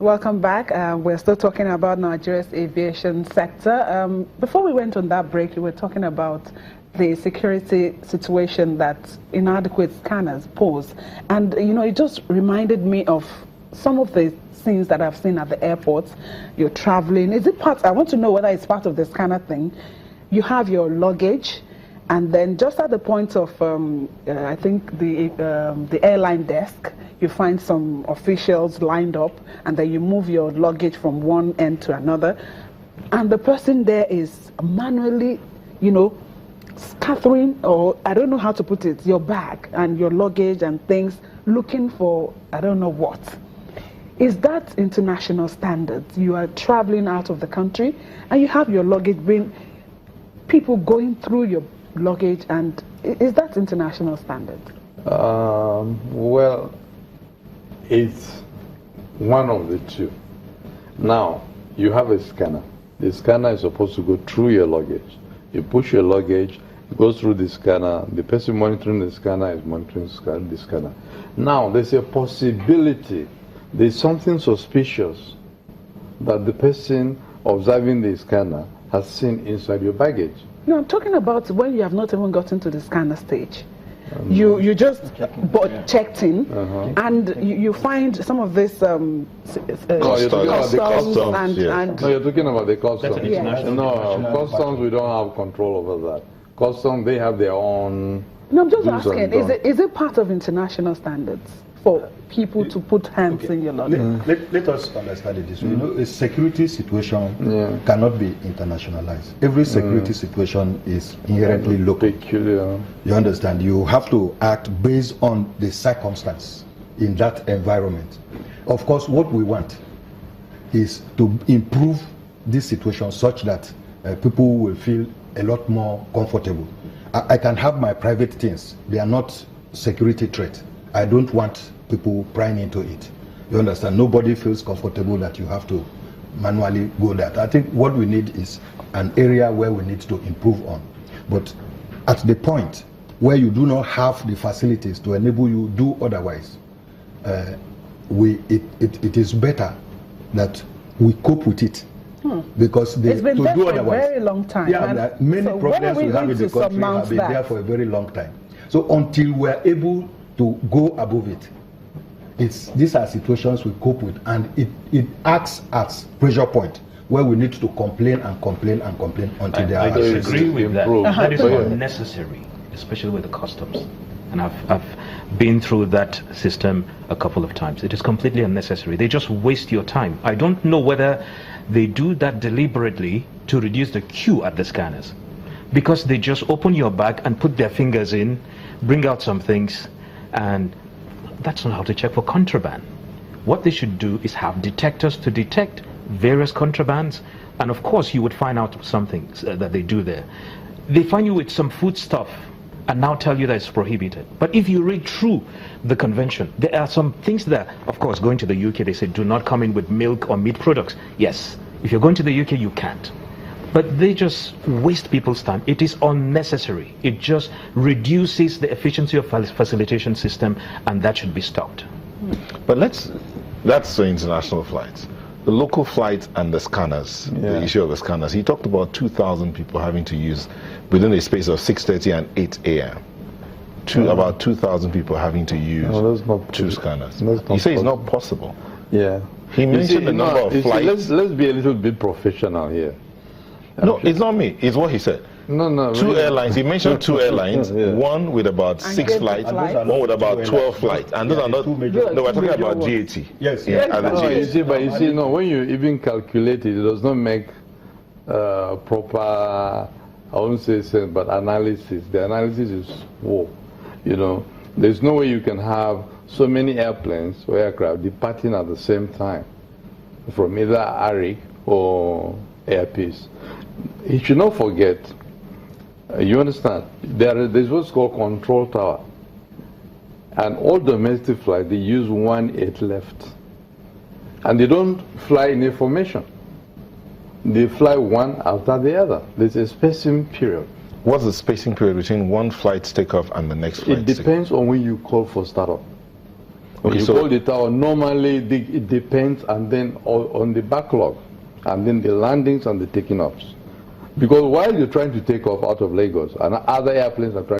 Welcome back. We're still talking about Nigeria's aviation sector. Before we went on that break, we were talking about the security situation that inadequate scanners pose. And, you know, it just reminded me of some of the scenes that I've seen at the airports. You're traveling. Is it part, I want to know whether it's part of the scanner thing. You have your luggage, and then just at the point of, I think, the airline desk, you find some officials lined up, and then you move your luggage from one end to another, and the person there is manually, you know, scattering, or I don't know how to put it, your bag and your luggage and things, looking for I don't know what. Is that international standards? You are traveling out of the country and you have your luggage, people going through your luggage, and is that international standard? Well, it's one of the two. Now, you have a scanner. The scanner is supposed to go through your luggage. You push your luggage, it goes through the scanner. The person monitoring the scanner is monitoring the scanner. Now, there's a possibility there's something suspicious that the person observing the scanner has seen inside your baggage. No, I'm talking about when you have not even gotten to the scanner stage. You just checked in, and you find some of this customs. No, you're talking about the customs. Yes. No, customs, we don't have control over that. Customs, they have their own. No, I'm just asking, is it part of international standards for people to put hands in your luggage? Let us understand it this way. You know, a security situation cannot be internationalized. Every security situation is inherently local. Peculiar. You understand? You have to act based on the circumstance in that environment. Of course, what we want is to improve this situation such that people will feel a lot more comfortable. I can have my private things. They are not security threat. I don't want people prying into it. You understand? Nobody feels comfortable that you have to manually go there. I think what we need is an area where we need to improve on. But at the point where you do not have the facilities to enable you do otherwise, it is better that we cope with it. Because it's been there for a very long time. Yeah, many problems we have in the country have been there for a very long time. So until we're able to go above it, these are situations we cope with, and it acts as pressure point where we need to complain and complain and complain until they are. I disagree with that. That is unnecessary, especially with the customs. And I've been through that system a couple of times. It is completely unnecessary. They just waste your time. I don't know whether they do that deliberately to reduce the queue at the scanners, because they just open your bag and put their fingers in, bring out some things, and that's not how to check for contraband. What they should do is have detectors to detect various contrabands, and of course you would find out some things that they do there. They find you with some food stuff and now tell you that it's prohibited. But if you read through the convention, there are some things there. Of course, going to the UK, they say do not come in with milk or meat products. Yes, if you're going to the UK, you can't. But they just waste people's time. It is unnecessary. It just reduces the efficiency of facilitation system, and that should be stopped. But that's the international flights. The local flights and the scanners, the issue of the scanners. He talked about 2,000 people having to use within a space of 6:30 and 8 a.m. About 2,000 people having to use two scanners. He said it's not possible. Yeah. He mentioned the number of flights. Let's be a little bit professional here. No, it's not me. It's what he said. No. Two airlines. He mentioned two airlines. One with about 6 flights, one with about 12 flights. And those are not. No, we're talking about GAT. Yes. You see, no. When you even calculate it, it does not make proper. I won't say sense, but analysis. The analysis is whoa. You know, there's no way you can have so many airplanes or aircraft departing at the same time from either ARIC or Airpeace. You should not forget, you understand, there's what's called control tower. And all domestic flights, they use 1/8 left. And they don't fly in a formation. They fly one after the other. There's a spacing period. What's the spacing period between one flight's takeoff and the next flight? It depends on when you call for startup. Okay, you so call the tower, normally it depends and then on the backlog, and then the landings and the taking offs. Because while you're trying to take off out of Lagos, and other airplanes are trying